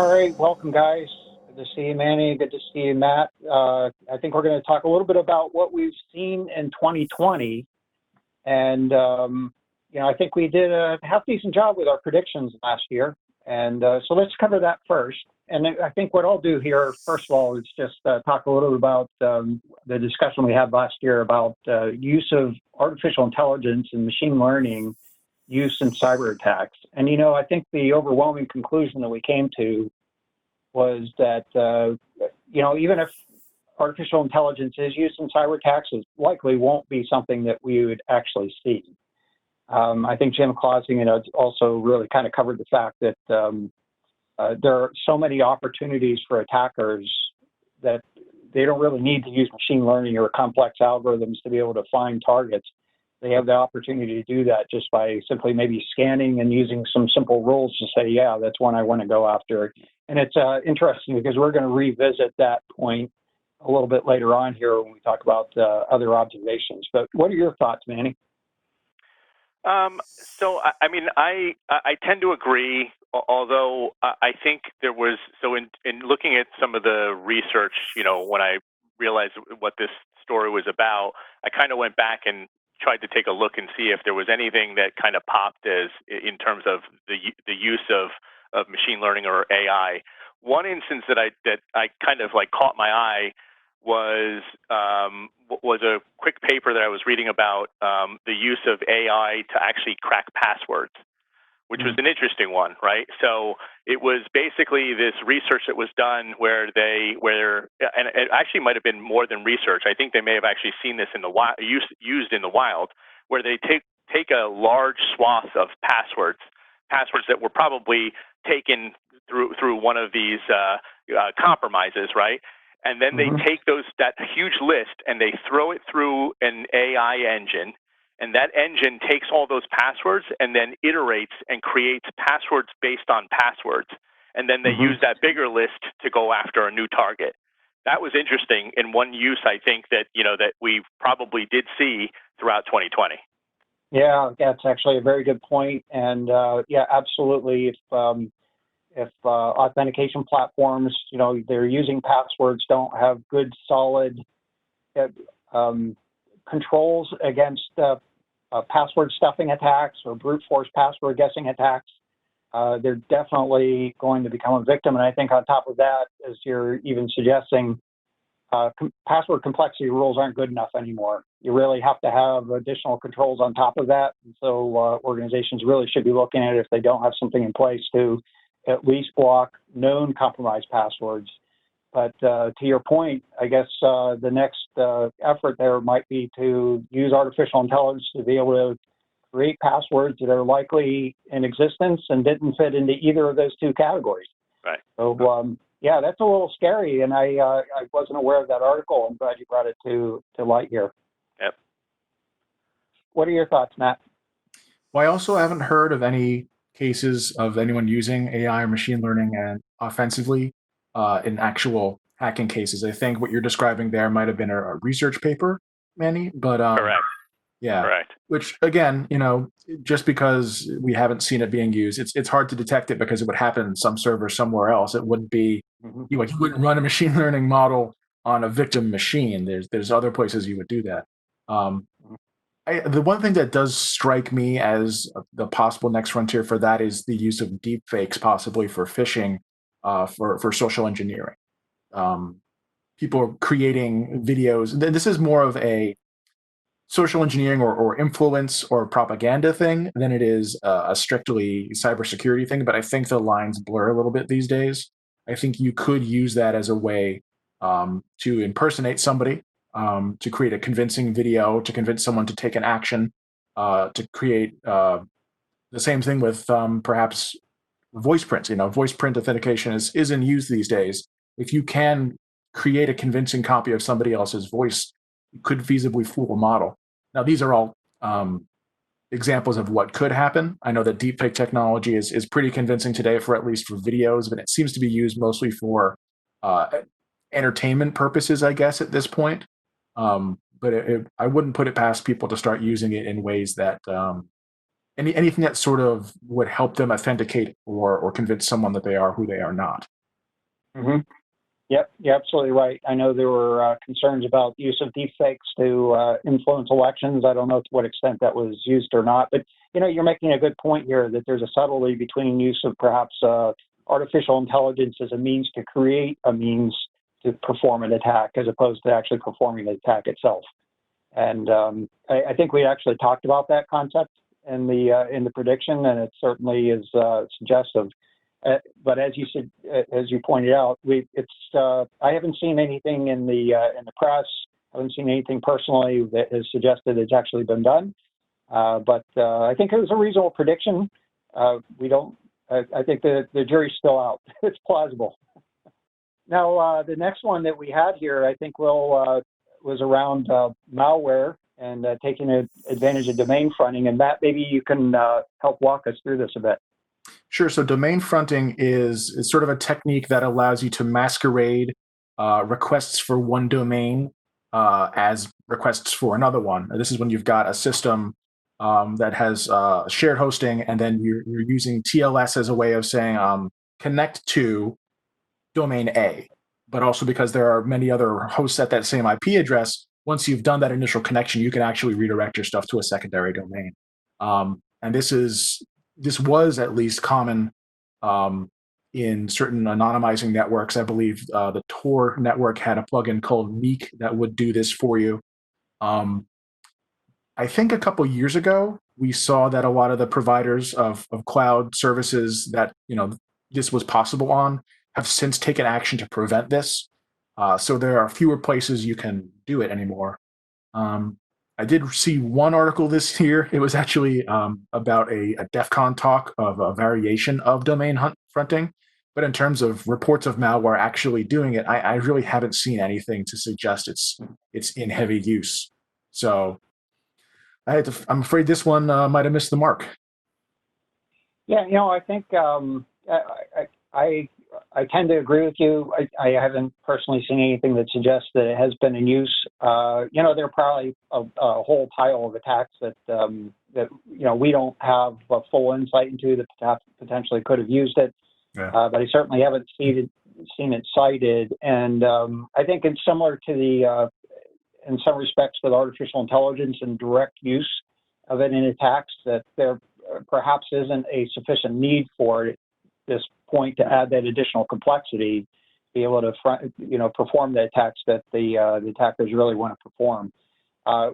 All right, welcome guys. Good to see you, Manny. Good to see you, Matt. I think we're going to talk a little bit about what we've seen in 2020. And, I think we did a half-decent job with our predictions last year. And so let's cover that first. And I think what I'll do here, first of all, is just talk a little bit about the discussion we had last year about use of artificial intelligence and machine learning use in cyber attacks. And, I think the overwhelming conclusion that we came to was that, even if artificial intelligence is used in cyber attacks, it likely won't be something that we would actually see. I think Jim Clausing also really kind of covered the fact that there are so many opportunities for attackers that they don't really need to use machine learning or complex algorithms to be able to find targets. They have the opportunity to do that just by simply maybe scanning and using some simple rules to say, yeah, that's one I want to go after. And it's interesting because we're going to revisit that point a little bit later on here when we talk about other observations. But what are your thoughts, Manny? I tend to agree, although I think there was, in looking at some of the research, when I realized what this story was about, I kind of went back and tried to take a look and see if there was anything that kind of popped as in terms of the use of machine learning or AI. One instance that I kind of like caught my eye was a quick paper that I was reading about the use of AI to actually crack passwords, which was an interesting one, right? So it was basically this research that was done where and it actually might have been more than research. I think they may have actually seen this in the wild, used in the wild, where they take a large swath of passwords that were probably taken through one of these compromises, right? And then they take that huge list and they throw it through an AI engine, and that engine takes all those passwords and then iterates and creates passwords based on passwords. And then they use that bigger list to go after a new target. That was interesting in one use, I think, that we probably did see throughout 2020. Yeah, that's actually a very good point. And absolutely. If authentication platforms, they're using passwords, don't have good, solid controls against password stuffing attacks or brute force password guessing attacks, they're definitely going to become a victim. And I think on top of that, as you're even suggesting, password complexity rules aren't good enough anymore. You really have to have additional controls on top of that. And so organizations really should be looking at it if they don't have something in place to at least block known compromised passwords. But to your point, I guess the next effort there might be to use artificial intelligence to be able to create passwords that are likely in existence and didn't fit into either of those two categories. Right. So, that's a little scary, and I wasn't aware of that article. I'm glad you brought it to light here. Yep. What are your thoughts, Matt? Well, I also haven't heard of any cases of anyone using AI or machine learning and offensively in actual hacking cases. I think what you're describing there might have been a research paper, Manny, but correct. Yeah, correct. Which again, just because we haven't seen it being used, it's hard to detect it because it would happen in some server somewhere else. It wouldn't be you wouldn't run a machine learning model on a victim machine. There's other places you would do that. The one thing that does strike me as the possible next frontier for that is the use of deep fakes, possibly for phishing, for social engineering. People are creating videos. This is more of a social engineering or influence or propaganda thing than it is a strictly cybersecurity thing. But I think the lines blur a little bit these days. I think you could use that as a way to impersonate somebody, to create a convincing video, to convince someone to take an action, to create the same thing with perhaps voice prints. Voice print authentication is in use these days. If you can create a convincing copy of somebody else's voice, you could feasibly fool a model. Now, these are all examples of what could happen. I know that deepfake technology is pretty convincing today, at least for videos, but it seems to be used mostly for entertainment purposes, I guess, at this point. But I wouldn't put it past people to start using it in ways that anything that sort of would help them authenticate or convince someone that they are who they are not. Mm-hmm. Yep, you're absolutely right. I know there were concerns about use of deepfakes to influence elections. I don't know to what extent that was used or not, but you're making a good point here that there's a subtlety between use of perhaps artificial intelligence as a means to create a means to perform an attack, as opposed to actually performing the attack itself. And I think we actually talked about that concept in the prediction, and it certainly is suggestive. But as you said, as you pointed out, I haven't seen anything in the press. I haven't seen anything personally that has suggested it's actually been done. But I think it was a reasonable prediction. We don't. I think the jury's still out. It's plausible. Now, the next one that we had here, I think, was around malware and taking advantage of domain fronting. And Matt, maybe you can help walk us through this a bit. Sure. So domain fronting is sort of a technique that allows you to masquerade requests for one domain as requests for another one. This is when you've got a system that has shared hosting, and then you're using TLS as a way of saying connect to domain A. But also because there are many other hosts at that same IP address, once you've done that initial connection, you can actually redirect your stuff to a secondary domain. And this was at least common in certain anonymizing networks. I believe the Tor network had a plugin called Meek that would do this for you. I think a couple years ago, we saw that a lot of the providers of cloud services that this was possible on have since taken action to prevent this. So there are fewer places you can do it anymore. I did see one article this year. It was actually about a DEF CON talk of a variation of domain fronting. But in terms of reports of malware actually doing it, I really haven't seen anything to suggest it's in heavy use. So I'm afraid this one might have missed the mark. Yeah, I think I tend to agree with you. I haven't personally seen anything that suggests that it has been in use. There are probably a whole pile of attacks that we don't have a full insight into that potentially could have used it. Yeah. But I certainly haven't seen it cited. And I think it's similar to in some respects, with artificial intelligence and direct use of it in attacks, that there perhaps isn't a sufficient need for it this point to add that additional complexity to be able to perform the attacks that the attackers really want to perform.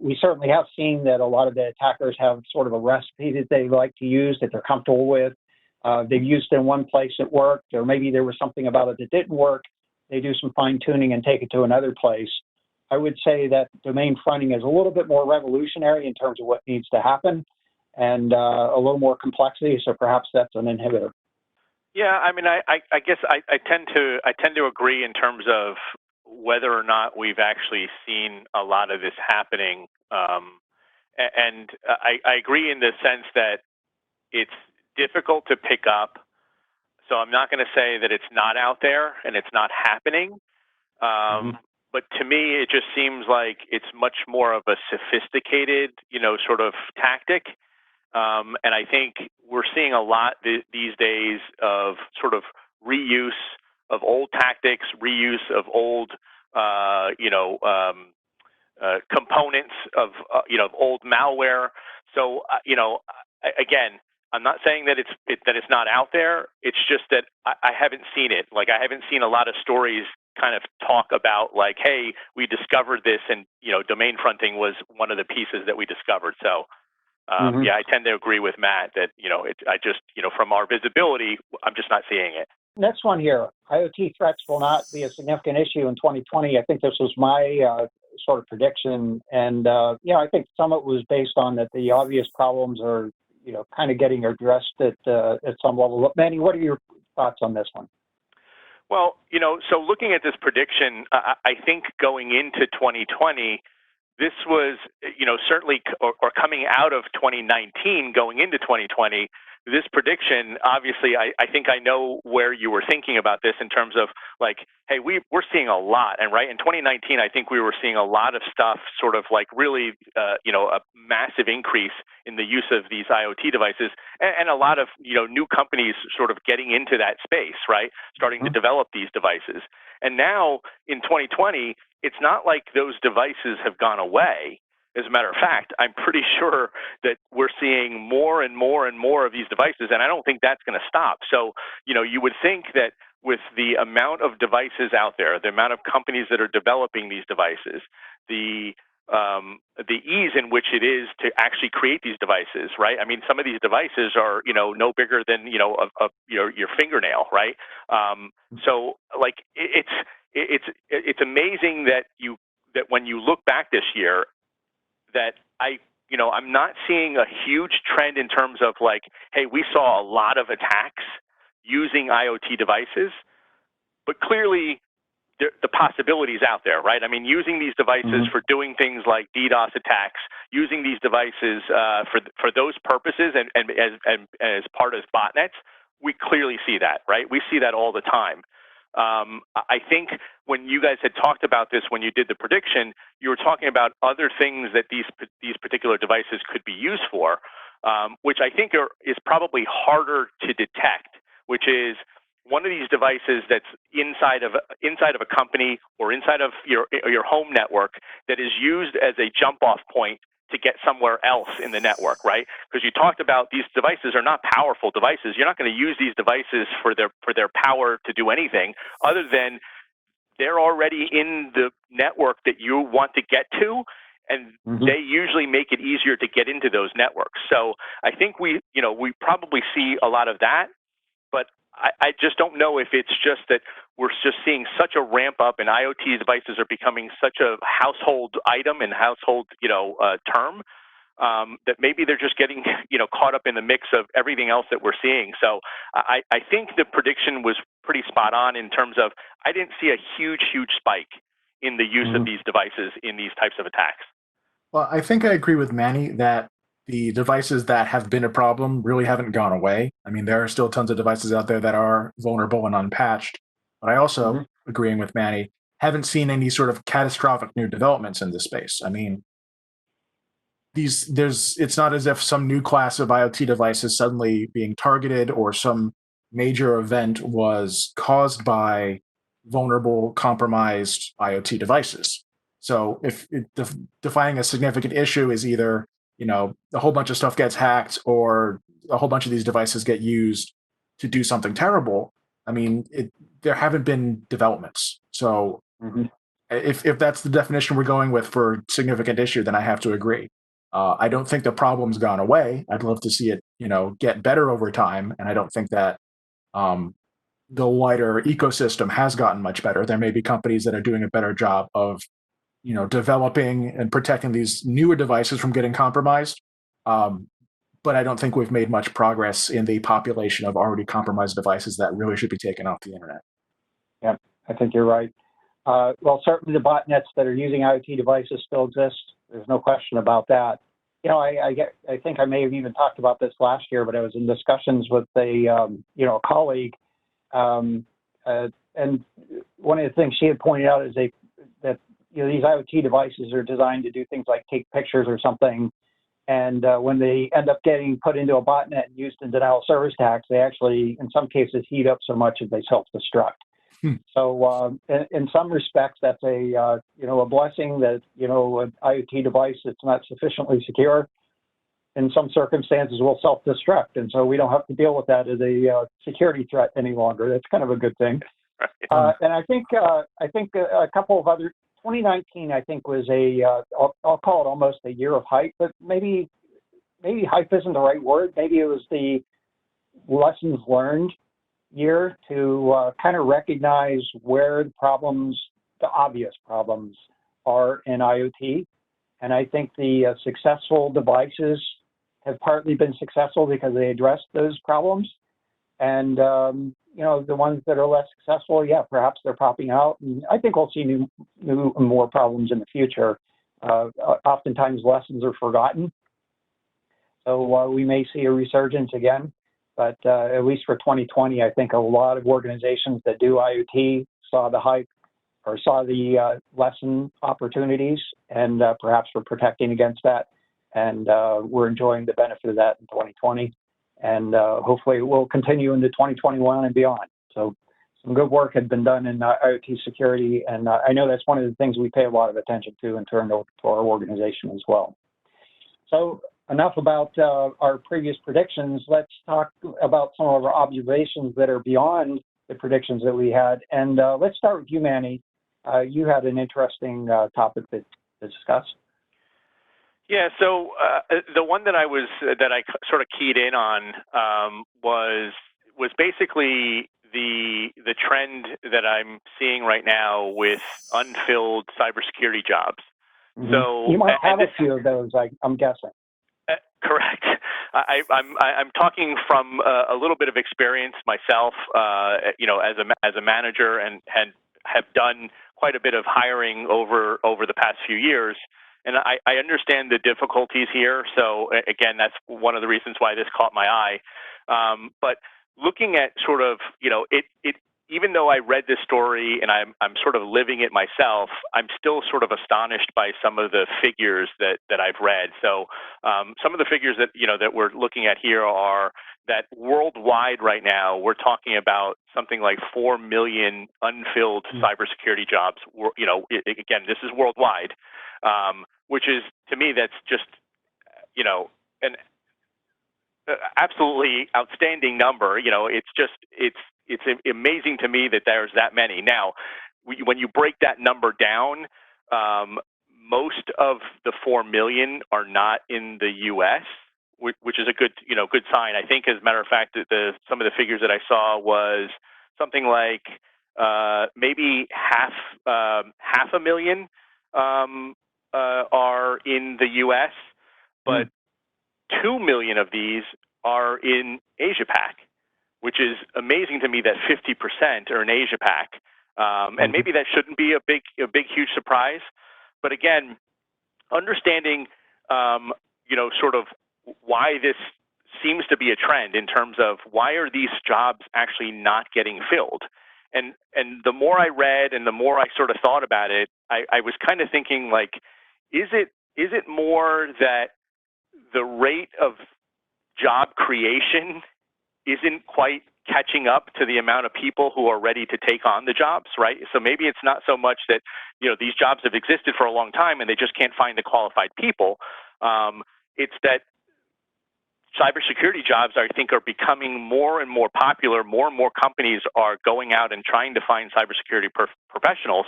We certainly have seen that a lot of the attackers have sort of a recipe that they like to use, that they're comfortable with. They've used it in one place, it worked, or maybe there was something about it that didn't work. They do some fine tuning and take it to another place. I would say that domain fronting is a little bit more revolutionary in terms of what needs to happen, and a little more complexity. So perhaps that's an inhibitor. Yeah, I mean, I guess I tend to agree in terms of whether or not we've actually seen a lot of this happening, and I agree in the sense that it's difficult to pick up. So I'm not going to say that it's not out there and it's not happening. But to me, it just seems like it's much more of a sophisticated, sort of tactic. And I think we're seeing a lot these days of sort of reuse of old tactics, reuse of old, components of, old malware. So, again, I'm not saying that it's not out there. It's just that I haven't seen it. Like, I haven't seen a lot of stories kind of talk about like, hey, we discovered this, and domain fronting was one of the pieces that we discovered. So, yeah, I tend to agree with Matt that I just from our visibility, I'm just not seeing it. Next one here, IoT threats will not be a significant issue in 2020. I think this was my sort of prediction, and I think some of it was based on that the obvious problems are kind of getting addressed at some level. Manny, what are your thoughts on this one? Well, so looking at this prediction, I think going into 2020, this was, certainly, or coming out of 2019, going into 2020, this prediction, obviously, I think I know where you were thinking about this in terms of like, hey, we're seeing a lot. And right in 2019, I think we were seeing a lot of stuff sort of like really, a massive increase in the use of these IoT devices and a lot of, new companies sort of getting into that space, right? Starting to develop these devices. And now in 2020, it's not like those devices have gone away. As a matter of fact, I'm pretty sure that we're seeing more and more and more of these devices, and I don't think that's going to stop. So, you would think that with the amount of devices out there, the amount of companies that are developing these devices, the ease in which it is to actually create these devices, right? I mean, some of these devices are, no bigger than, your fingernail, right? So, like, it's amazing that when you look back this year, that I'm not seeing a huge trend in terms of like, hey, we saw a lot of attacks using IoT devices, but clearly the possibilities out there, right? I mean, using these devices for doing things like DDoS attacks, using these devices for those purposes and as part of botnets, we clearly see that, right? We see that all the time. I think when you guys had talked about this, when you did the prediction, you were talking about other things that these particular devices could be used for, which I think is probably harder to detect, which is one of these devices that's inside of a company or inside of your home network that is used as a jump-off point to get somewhere else in the network, right? Because you talked about these devices are not powerful devices. You're not going to use these devices for their power to do anything other than they're already in the network that you want to get to, and they usually make it easier to get into those networks. So I think we probably see a lot of that, but I just don't know if it's just that we're just seeing such a ramp up and IoT devices are becoming such a household item and household, term, that maybe they're just getting, caught up in the mix of everything else that we're seeing. So I think the prediction was pretty spot on in terms of I didn't see a huge spike in the use of these devices in these types of attacks. Well, I think I agree with Manny that the devices that have been a problem really haven't gone away. I mean, there are still tons of devices out there that are vulnerable and unpatched. But I also, agreeing with Manny, haven't seen any sort of catastrophic new developments in this space. I mean, it's not as if some new class of IoT device is suddenly being targeted or some major event was caused by vulnerable, compromised IoT devices. So if defining a significant issue is either, a whole bunch of stuff gets hacked or a whole bunch of these devices get used to do something terrible, I mean, there haven't been developments. So if that's the definition we're going with for significant issue, then I have to agree. I don't think the problem's gone away. I'd love to see it, get better over time. And I don't think that the wider ecosystem has gotten much better. There may be companies that are doing a better job of, developing and protecting these newer devices from getting compromised. But I don't think we've made much progress in the population of already compromised devices that really should be taken off the internet. Yeah, I think you're right. Well, certainly the botnets that are using IoT devices still exist. There's no question about that. I think I may have even talked about this last year, but I was in discussions with a colleague, and one of the things she had pointed out is that these IoT devices are designed to do things like take pictures or something, and when they end up getting put into a botnet and used in denial of service attacks, they actually, in some cases, heat up so much that they self-destruct. So in some respects, that's a blessing that, an IoT device that's not sufficiently secure in some circumstances will self-destruct. And so we don't have to deal with that as a security threat any longer. That's kind of a good thing. And I think a couple of other, 2019, I think was I'll call it almost a year of hype, but maybe hype isn't the right word. Maybe it was the lessons learned year to kind of recognize where the obvious problems are in IoT. And I think the successful devices have partly been successful because they addressed those problems. And, the ones that are less successful, perhaps they're popping out. And I think we'll see new and more problems in the future. Oftentimes lessons are forgotten. So we may see a resurgence again. but at least for 2020, I think a lot of organizations that do IoT saw the hype or saw the lesson opportunities, and perhaps we're protecting against that. And we're enjoying the benefit of that in 2020. And hopefully it will continue into 2021 and beyond. So some good work had been done in IoT security. And I know that's one of the things we pay a lot of attention to in terms of our organization as well. So enough about our previous predictions. Let's talk about some of our observations that are beyond the predictions that we had. And let's start with you, Manny. You had an interesting topic to discuss. Yeah, so the one that I sort of keyed in on was basically the trend that I'm seeing right now with unfilled cybersecurity jobs. Mm-hmm. So you might have a few of those, I'm guessing. Correct. I'm talking from a little bit of experience myself, you know, as a manager, and have done quite a bit of hiring over the past few years. And I understand the difficulties here. So again, that's one of the reasons why this caught my eye. But looking at sort of, you know, it even though I read this story and I'm sort of living it myself, I'm still sort of astonished by some of the figures that I've read. So some of the figures that, you know, that we're looking at here are that worldwide right now, we're talking about something like 4 million unfilled cybersecurity jobs. You know, again, this is worldwide. Which is, to me, that's just, you know, an absolutely outstanding number. You know, it's amazing to me that there's that many. Now, when you break that number down, most of the 4 million are not in the U.S., which is a good sign. I think, as a matter of fact, some of the figures that I saw was something like maybe half a million are in the U.S., but 2 million of these are in Asia-Pac, which is amazing to me that 50% are in Asia-Pac. And maybe that shouldn't be a big, huge surprise. But again, understanding, you know, sort of why this seems to be a trend in terms of why are these jobs actually not getting filled. And the more I read and the more I sort of thought about it, I was kind of thinking, like, is it more that the rate of job creation isn't quite catching up to the amount of people who are ready to take on the jobs, right? So maybe it's not so much that, you know, these jobs have existed for a long time and they just can't find the qualified people. It's that cybersecurity jobs, I think, are becoming more and more popular. More and more companies are going out and trying to find cybersecurity professionals.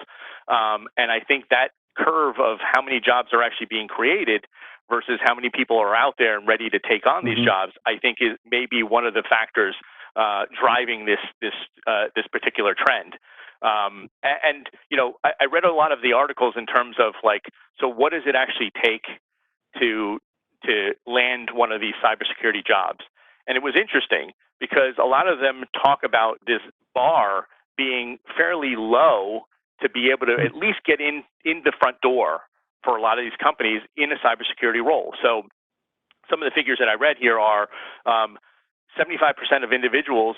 And I think that curve of how many jobs are actually being created versus how many people are out there and ready to take on these jobs, I think is maybe one of the factors driving this particular trend. And you know, I read a lot of the articles in terms of, like, so what does it actually take to land one of these cybersecurity jobs? And it was interesting because a lot of them talk about this bar being fairly low to be able to at least get in the front door for a lot of these companies in a cybersecurity role. So some of the figures that I read here are 75% of individuals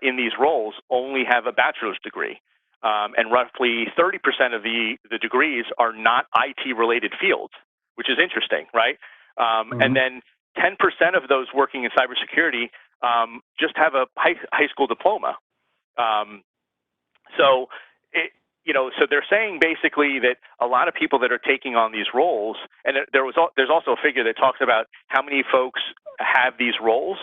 in these roles only have a bachelor's degree. And roughly 30% of the degrees are not IT-related fields, which is interesting, right? And then 10% of those working in cybersecurity just have a high school diploma. So so they're saying basically that a lot of people that are taking on these roles, and there's also a figure that talks about how many folks have these roles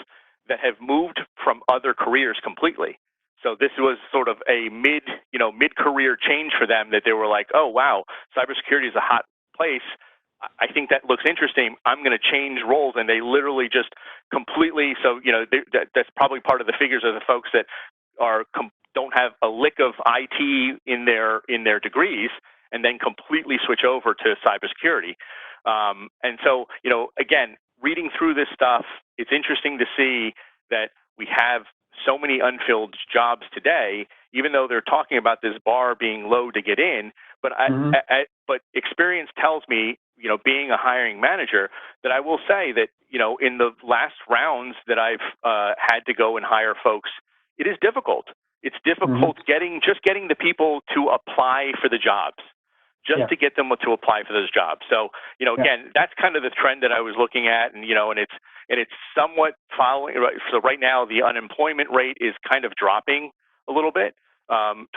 that have moved from other careers completely. So this was sort of a mid-career change for them, that they were like, oh, wow, cybersecurity is a hot place. I think that looks interesting. I'm going to change roles. And they literally just completely, so, that's probably part of the figures of the folks that don't have a lick of IT in their degrees, and then completely switch over to cybersecurity. And so, again, reading through this stuff, it's interesting to see that we have so many unfilled jobs today, even though they're talking about this bar being low to get in. But but experience tells me being a hiring manager, that I will say that, in the last rounds that I've had to go and hire folks, it is difficult. It's difficult getting the people to apply for the jobs, to get them to apply for those jobs. So, again, that's kind of the trend that I was looking at, and it's somewhat following. So right now, the unemployment rate is kind of dropping a little bit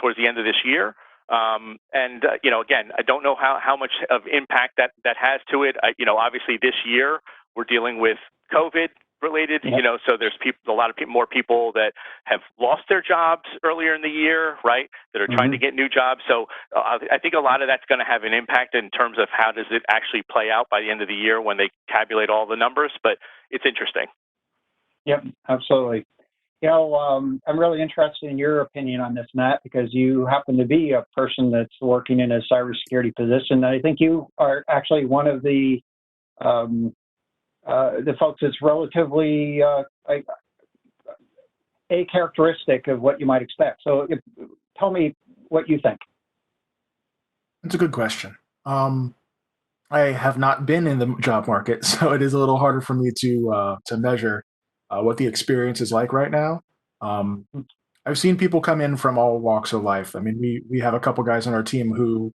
towards the end of this year. Again, I don't know how much of impact that has to it. Obviously this year we're dealing with COVID related, so there's a lot of more people that have lost their jobs earlier in the year, right? That are trying to get new jobs. So I think a lot of that's going to have an impact in terms of how does it actually play out by the end of the year when they tabulate all the numbers, but it's interesting. Yep, absolutely. I'm really interested in your opinion on this, Matt, because you happen to be a person that's working in a cybersecurity position. I think you are actually one of the folks that's relatively a characteristic of what you might expect. So tell me what you think. That's a good question. I have not been in the job market, so it is a little harder for me to measure what the experience is like right now. I've seen people come in from all walks of life. I mean, we have a couple guys on our team who,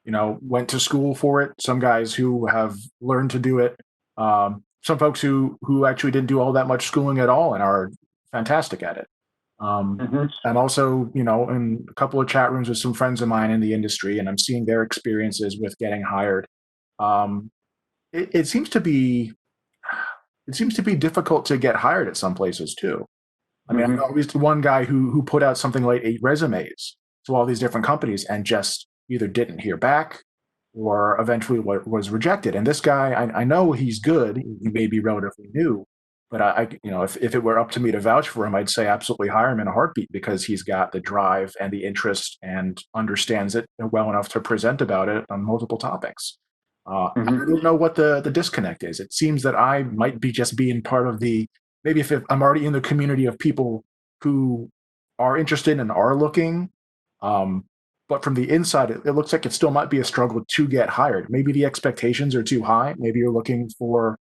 went to school for it. Some guys who have learned to do it. Some folks who actually didn't do all that much schooling at all and are fantastic at it. And also, in a couple of chat rooms with some friends of mine in the industry, and I'm seeing their experiences with getting hired. It seems to be difficult to get hired at some places too. I mean, I know at least one guy who put out something like 8 resumes to all these different companies and just either didn't hear back or eventually was rejected. And this guy, I know he's good. He may be relatively new, but if it were up to me to vouch for him, I'd say absolutely hire him in a heartbeat because he's got the drive and the interest and understands it well enough to present about it on multiple topics. I don't know what the disconnect is. It seems that I might be just being part of maybe if I'm already in the community of people who are interested and are looking, but from the inside, it looks like it still might be a struggle to get hired. Maybe the expectations are too high. Maybe you're looking for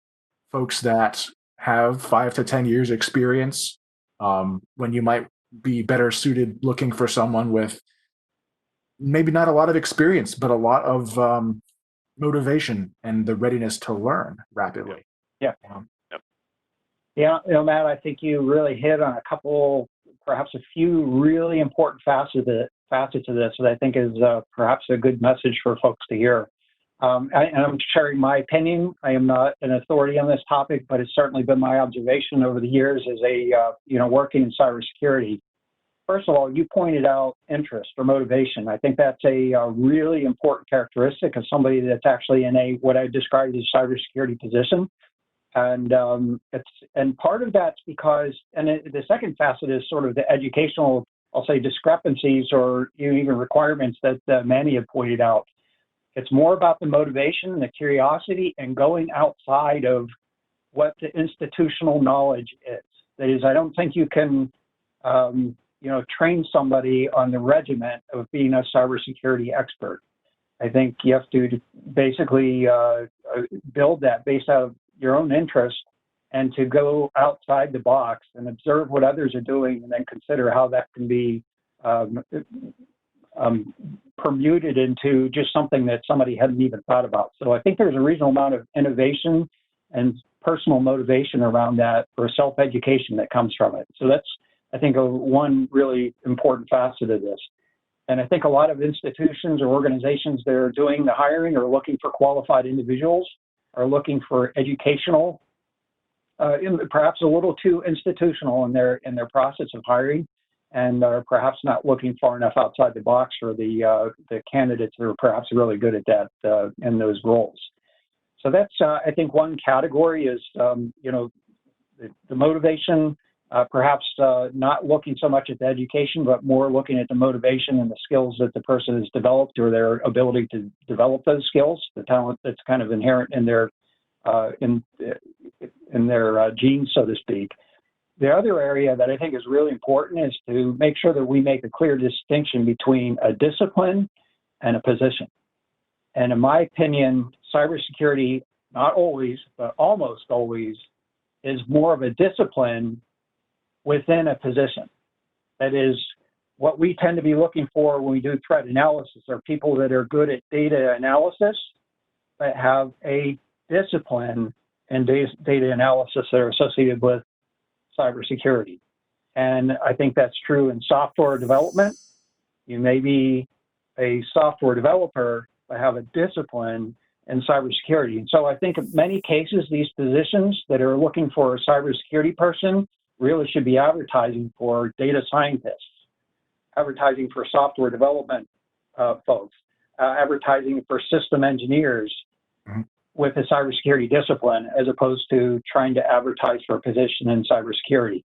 folks that have 5 to 10 years experience, when you might be better suited looking for someone with maybe not a lot of experience, but a lot of motivation and the readiness to learn rapidly. Yeah, Matt, I think you really hit on a couple, perhaps a few really important facets of this that I think is perhaps a good message for folks to hear. And I'm sharing my opinion. I am not an authority on this topic, but it's certainly been my observation over the years as working in cybersecurity. First of all, you pointed out interest or motivation. I think that's a really important characteristic of somebody that's actually in what I described as cybersecurity position. And part of that's because, the second facet is sort of the educational, I'll say, discrepancies or even requirements that Manny had pointed out. It's more about the motivation and the curiosity and going outside of what the institutional knowledge is. That is, I don't think you can, train somebody on the regiment of being a cybersecurity expert. I think you have to basically build that based out of your own interest and to go outside the box and observe what others are doing and then consider how that can be permuted into just something that somebody hadn't even thought about. So I think there's a reasonable amount of innovation and personal motivation around that for self-education that comes from it. So that's, I think, one really important facet of this. And I think a lot of institutions or organizations that are doing the hiring or looking for qualified individuals are looking for educational, perhaps a little too institutional in their process of hiring, and are perhaps not looking far enough outside the box for the candidates who are perhaps really good at that in those roles. So that's, I think, one category is, the motivation, perhaps not looking so much at the education, but more looking at the motivation and the skills that the person has developed or their ability to develop those skills, the talent that's kind of inherent in their genes, so to speak. The other area that I think is really important is to make sure that we make a clear distinction between a discipline and a position. And in my opinion, cybersecurity, not always, but almost always, is more of a discipline within a position. That is, what we tend to be looking for when we do threat analysis are people that are good at data analysis, but have a discipline and data analysis that are associated with cybersecurity. And I think that's true in software development. You may be a software developer, but have a discipline in cybersecurity. And so I think in many cases, these positions that are looking for a cybersecurity person really should be advertising for data scientists, advertising for software development folks, advertising for system engineers with a cybersecurity discipline, as opposed to trying to advertise for a position in cybersecurity.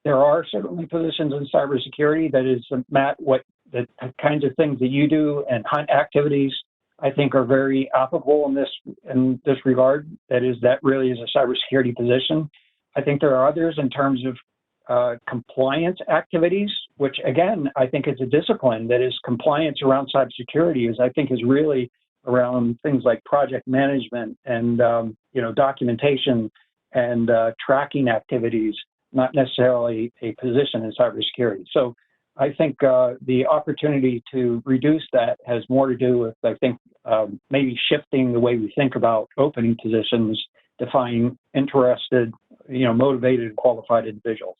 There are certainly positions in cybersecurity that is, Matt, what the kinds of things that you do and hunt activities, I think, are very applicable in this regard. That really is a cybersecurity position. I think there are others in terms of compliance activities, which again, I think is a discipline that is compliance around cybersecurity I think is really around things like project management and documentation and tracking activities, not necessarily a position in cybersecurity. So I think the opportunity to reduce that has more to do with, I think, maybe shifting the way we think about opening positions to find interested, motivated, qualified individuals.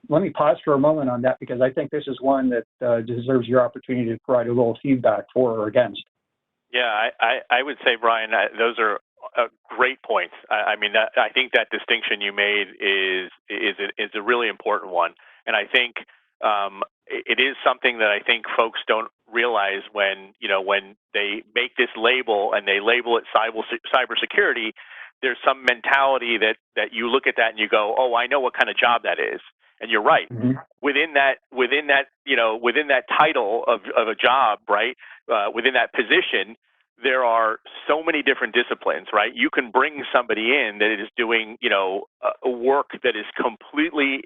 Let me pause for a moment on that, because I think this is one that deserves your opportunity to provide a little feedback for or against. Yeah, I would say, Brian, those are great points. I think that distinction you made is a really important one, and I think it is something that I think folks don't realize when they make this label and they label it cybersecurity. There's some mentality that you look at that and you go, oh, I know what kind of job that is. And you're right. Mm-hmm. Within that title of a job, right? Within that position, there are so many different disciplines, right? You can bring somebody in that is doing, a work that is completely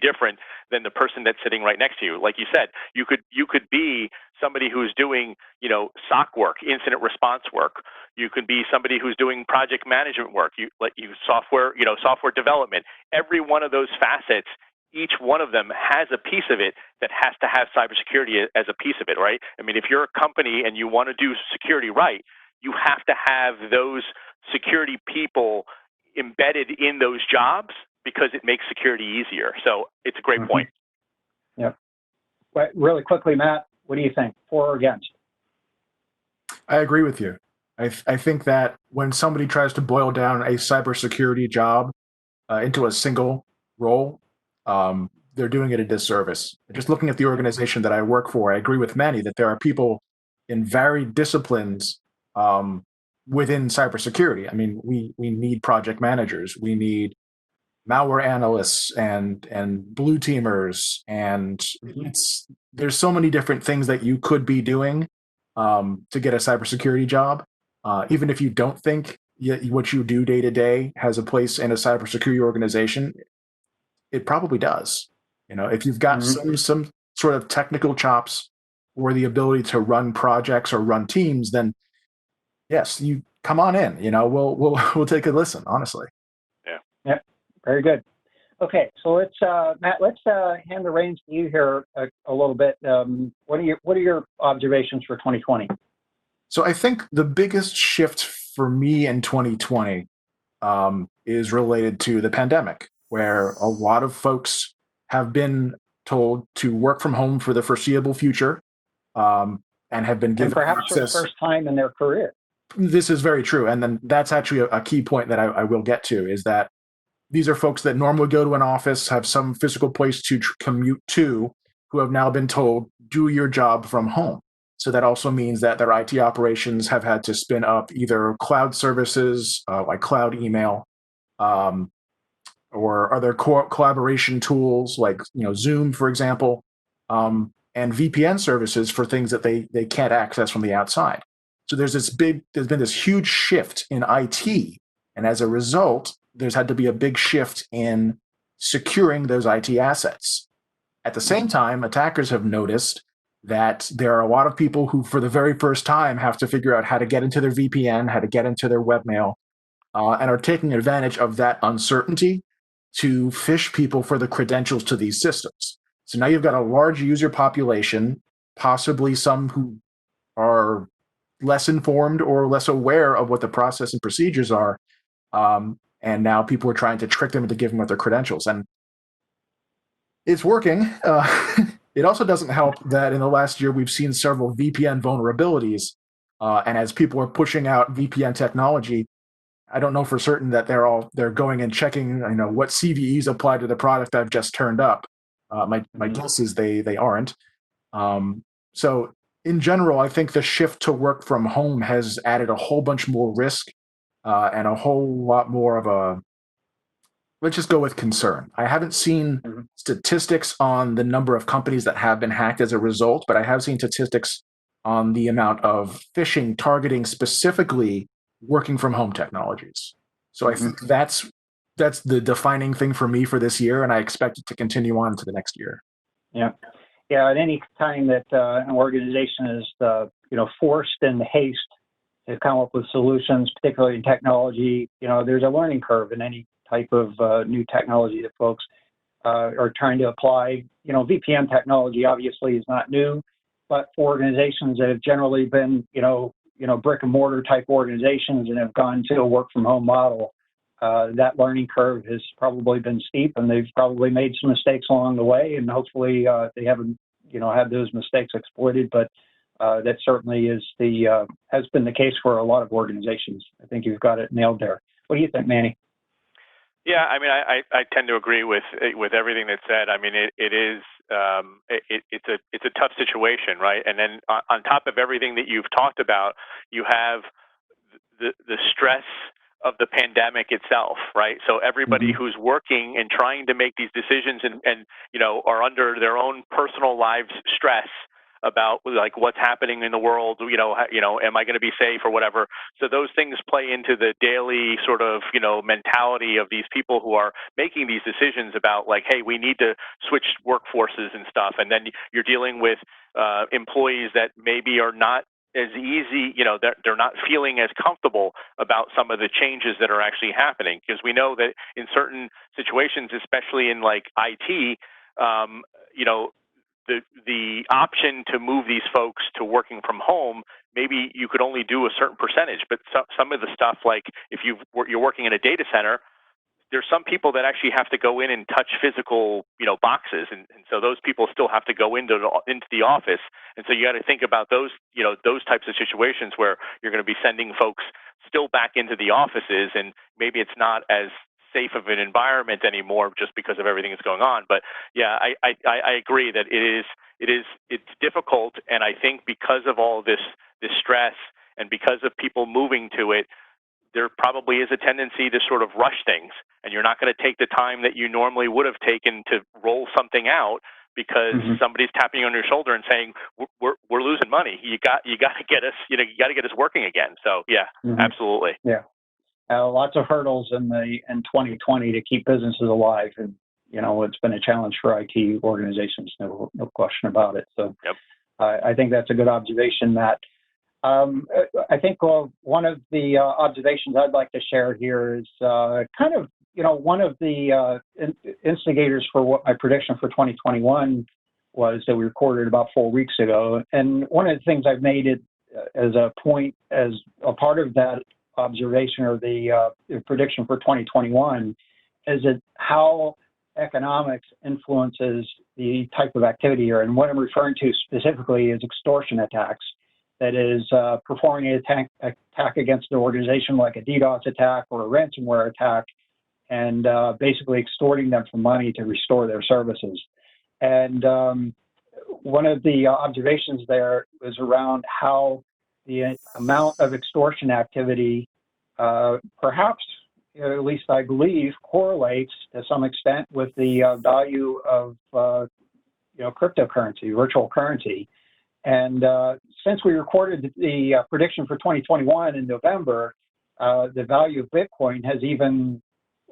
different than the person that's sitting right next to you. Like you said, you could be somebody who's doing, SOC work, incident response work. You could be somebody who's doing project management work. Software development. Every one of those facets, each one of them has a piece of it that has to have cybersecurity as a piece of it, right? I mean, if you're a company and you want to do security right, you have to have those security people embedded in those jobs, because it makes security easier. So it's a great point. Yeah. But really quickly, Matt, what do you think? For or against? I agree with you. I think that when somebody tries to boil down a cybersecurity job into a single role, they're doing it a disservice. Just looking at the organization that I work for, I agree with Manny that there are people in varied disciplines within cybersecurity. I mean, we need project managers. We need malware analysts and blue teamers, and there's so many different things that you could be doing to get a cybersecurity job. Even if you don't think what you do day to day has a place in a cybersecurity organization, it probably does. If you've got some sort of technical chops or the ability to run projects or run teams, then yes, you come on in. We'll take a listen. Honestly. Yeah. Very good. Okay, so let's Matt, let's hand the reins to you here a little bit. What are your observations for 2020? So I think the biggest shift for me in 2020 is related to the pandemic, where a lot of folks have been told to work from home for the foreseeable future, and have been given perhaps access for the first time in their career. This is very true, and then that's actually a key point that I will get to, is that these are folks that normally go to an office, have some physical place to commute to, who have now been told, do your job from home. So that also means that their IT operations have had to spin up either cloud services like cloud email, or other collaboration tools like Zoom, for example, and VPN services for things that they can't access from the outside. So there's been this huge shift in IT, and as a result, there's had to be a big shift in securing those IT assets. At the same time, attackers have noticed that there are a lot of people who, for the very first time, have to figure out how to get into their VPN, how to get into their webmail, and are taking advantage of that uncertainty to phish people for the credentials to these systems. So now you've got a large user population, possibly some who are less informed or less aware of what the process and procedures are. And now people are trying to trick them into giving up their credentials. And it's working. It also doesn't help that in the last year, we've seen several VPN vulnerabilities. And as people are pushing out VPN technology, I don't know for certain that they're going and checking, what CVEs apply to the product I've just turned up. My guess is they aren't. So in general, I think the shift to work from home has added a whole bunch more risk and a whole lot more of a, let's just go with concern. I haven't seen statistics on the number of companies that have been hacked as a result, but I have seen statistics on the amount of phishing targeting specifically working from home technologies. So I think that's the defining thing for me for this year, and I expect it to continue on to the next year. Yeah. At any time that an organization is, forced in haste to come up with solutions, particularly in technology, there's a learning curve in any type of new technology that folks are trying to apply. VPN technology obviously is not new, but for organizations that have generally been, brick and mortar type organizations and have gone to a work from home model, that learning curve has probably been steep, and they've probably made some mistakes along the way, and hopefully they haven't, had those mistakes exploited. But that certainly has been the case for a lot of organizations. I think you've got it nailed there. What do you think, Manny? Yeah, I mean, I tend to agree with everything that's said. I mean, it's a tough situation, right? And then on top of everything that you've talked about, you have the stress of the pandemic itself, right? So everybody who's working and trying to make these decisions and are under their own personal lives stress about like what's happening in the world, am I going to be safe or whatever? So those things play into the daily sort of, mentality of these people who are making these decisions about like, hey, we need to switch workforces and stuff. And then you're dealing with employees that maybe are not as easy, they're not feeling as comfortable about some of the changes that are actually happening, because we know that in certain situations, especially in like IT, the option to move these folks to working from home, maybe you could only do a certain percentage, but some of the stuff, like if you're working in a data center, there's some people that actually have to go in and touch physical, boxes, and so those people still have to go into the office, and so you got to think about those, those types of situations where you're going to be sending folks still back into the offices, and maybe it's not as safe of an environment anymore just because of everything that's going on. But yeah, I agree that it's difficult, and I think because of all this stress and because of people moving to it, there probably is a tendency to sort of rush things, and you're not going to take the time that you normally would have taken to roll something out because somebody's tapping you on your shoulder and saying, we're losing money. You got to get us, you got to get us working again. So yeah, absolutely. Yeah. Lots of hurdles in 2020 to keep businesses alive, and it's been a challenge for IT organizations, no question about it. So I think that's a good observation, Matt. I think one of the observations I'd like to share here is kind of one of the instigators for what my prediction for 2021 was that we recorded about 4 weeks ago, and one of the things I've made it as a point as a part of that observation or the prediction for 2021 is that how economics influences the type of activity here. And what I'm referring to specifically is extortion attacks. That is performing an attack against an organization like a DDoS attack or a ransomware attack, and basically extorting them for money to restore their services. And one of the observations there was around how the amount of extortion activity perhaps, at least I believe, correlates to some extent with the value of cryptocurrency, virtual currency. And since we recorded the prediction for 2021 in November, the value of Bitcoin has even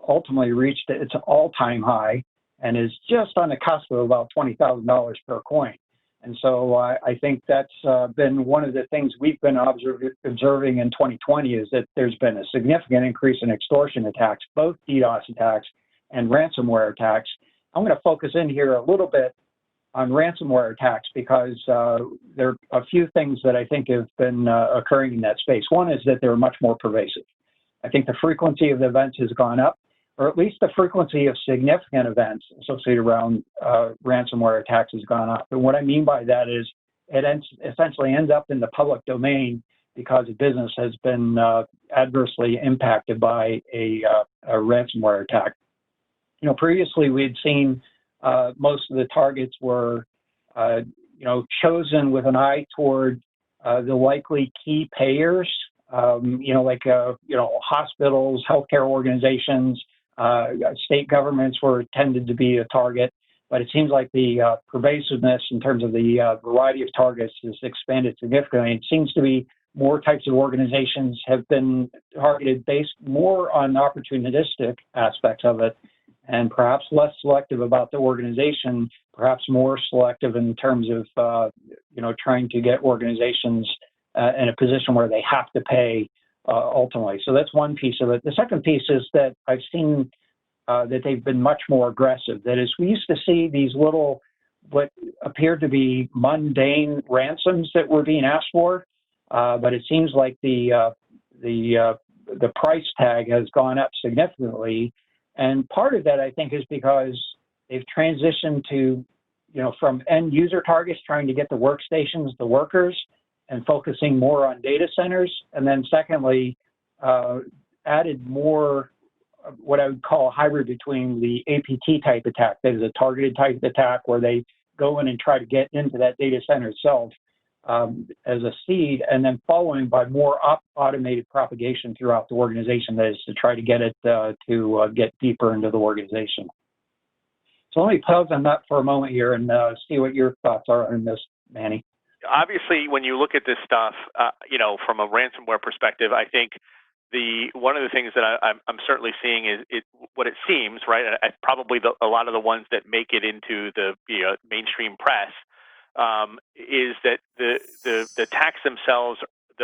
ultimately reached its all-time high and is just on the cusp of about $20,000 per coin. And so I think that's been one of the things we've been observing in 2020 is that there's been a significant increase in extortion attacks, both DDoS attacks and ransomware attacks. I'm going to focus in here a little bit on ransomware attacks because there are a few things that I think have been occurring in that space. One is that they're much more pervasive. I think the frequency of the events has gone up, or at least the frequency of significant events associated around ransomware attacks has gone up. And what I mean by that is it essentially ends up in the public domain because a business has been adversely impacted by a ransomware attack. You know, previously we had seen most of the targets were, chosen with an eye toward the likely key payers, hospitals, healthcare organizations, state governments were tended to be a target, but it seems like the pervasiveness in terms of the variety of targets has expanded significantly. It seems to be more types of organizations have been targeted based more on opportunistic aspects of it, and perhaps less selective about the organization, perhaps more selective in terms of, trying to get organizations in a position where they have to pay ultimately. So that's one piece of it. The second piece is that I've seen that they've been much more aggressive. That is, we used to see these little, what appeared to be mundane ransoms that were being asked for, but it seems like the price tag has gone up significantly. And part of that, I think, is because they've transitioned to, from end user targets, trying to get the workstations, the workers, and focusing more on data centers. And then secondly, added more what I would call a hybrid between the APT type attack, that is a targeted type attack where they go in and try to get into that data center itself as a seed, and then following by more automated propagation throughout the organization, that is to try to get it to get deeper into the organization. So let me pause on that for a moment here and see what your thoughts are on this, Manny. Obviously, when you look at this stuff, from a ransomware perspective, I think one of the things that I'm certainly seeing is what it seems, right? Probably a lot of the ones that make it into the mainstream press is that the attacks themselves.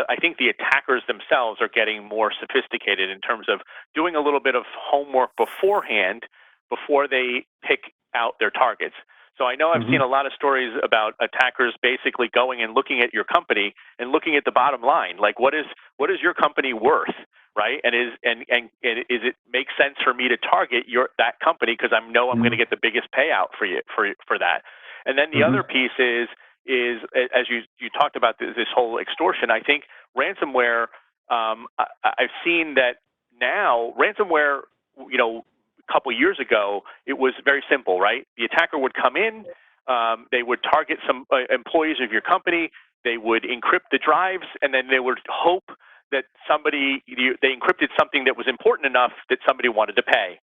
I think the attackers themselves are getting more sophisticated in terms of doing a little bit of homework beforehand before they pick out their targets. So I know I've seen a lot of stories about attackers basically going and looking at your company and looking at the bottom line, like what is your company worth, right? And is it make sense for me to target that company because I know I'm going to get the biggest payout for that. And then the other piece is as you talked about this whole extortion. I think ransomware. I've seen that now ransomware. A couple of years ago, it was very simple, right? The attacker would come in, they would target some employees of your company, they would encrypt the drives, and then they would hope that they encrypted something that was important enough that somebody wanted to pay.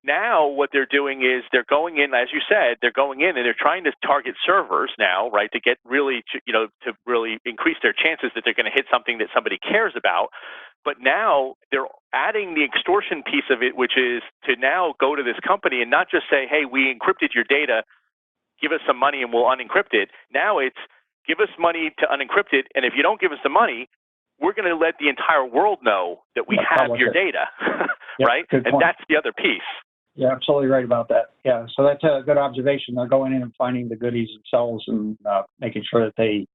Now what they're doing is they're going in, as you said, they're going in and they're trying to target servers now, right, to get really, to really increase their chances that they're going to hit something that somebody cares about. But now they're adding the extortion piece of it, which is to now go to this company and not just say, hey, we encrypted your data, give us some money and we'll unencrypt it. Now it's give us money to unencrypt it, and if you don't give us the money, we're going to let the entire world know that we have your data, right? And that's the other piece. Yeah, absolutely right about that. Yeah, so that's a good observation. They're going in and finding the goodies themselves and making sure that they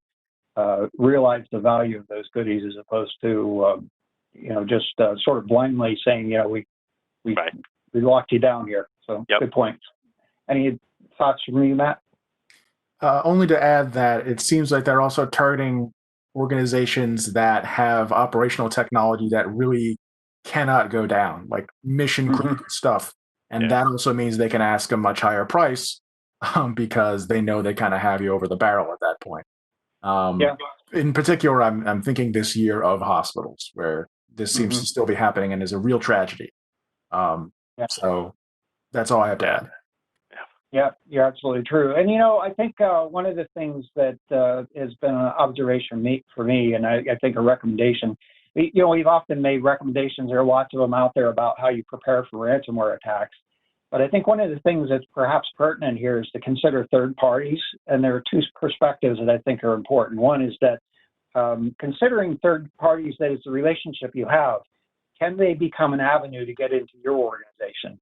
realize the value of those goodies as opposed to, just sort of blindly saying, we locked you down here. So good point. Any thoughts from you, Matt? Only to add that it seems like they're also targeting organizations that have operational technology that really cannot go down, like mission critical stuff. And that also means they can ask a much higher price because they know they kind of have you over the barrel at that point. In particular, I'm thinking this year of hospitals, where this seems to still be happening and is a real tragedy. So that's all I have to add. Yeah, you're absolutely true. And, I think one of the things that has been an observation for me, and I think a recommendation, we've often made recommendations. There are lots of them out there about how you prepare for ransomware attacks. But I think one of the things that's perhaps pertinent here is to consider third parties. And there are two perspectives that I think are important. One is that considering third parties, that is the relationship you have, can they become an avenue to get into your organization?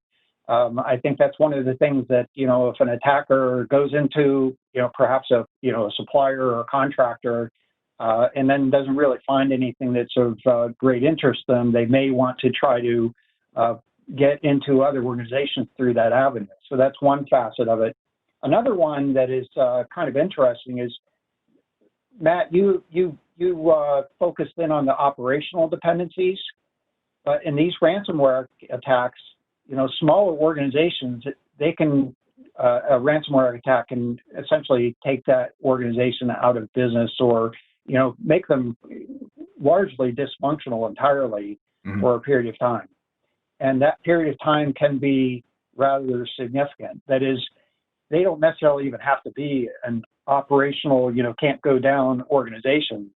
I think that's one of the things that, if an attacker goes into, perhaps a supplier or a contractor, and then doesn't really find anything that's of great interest to them, they may want to try to get into other organizations through that avenue. So that's one facet of it. Another one that is kind of interesting is, Matt, you focused in on the operational dependencies, but in these ransomware attacks, smaller organizations, they can, a ransomware attack can essentially take that organization out of business or, make them largely dysfunctional entirely for a period of time. And that period of time can be rather significant. That is, they don't necessarily even have to be an operational, can't go down organization.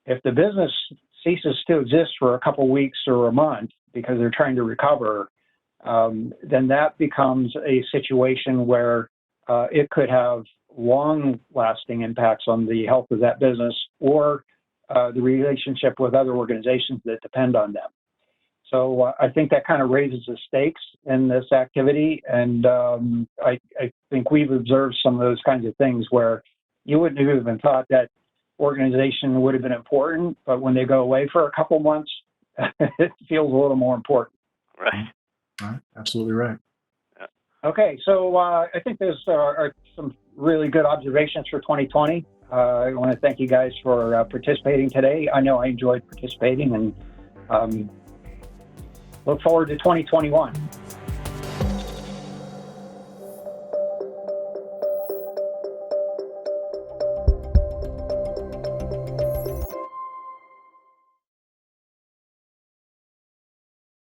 If the business ceases to exist for a couple of weeks or a month because they're trying to recover, then that becomes a situation where it could have long-lasting impacts on the health of that business or the relationship with other organizations that depend on them. So I think that kind of raises the stakes in this activity, and I think we've observed some of those kinds of things where you wouldn't have even thought that organization would have been important, but when they go away for a couple months, it feels a little more important. Right. Right. Absolutely right. Okay, so I think there's are some really good observations for 2020. I want to thank you guys for participating today. I know I enjoyed participating, and look forward to 2021.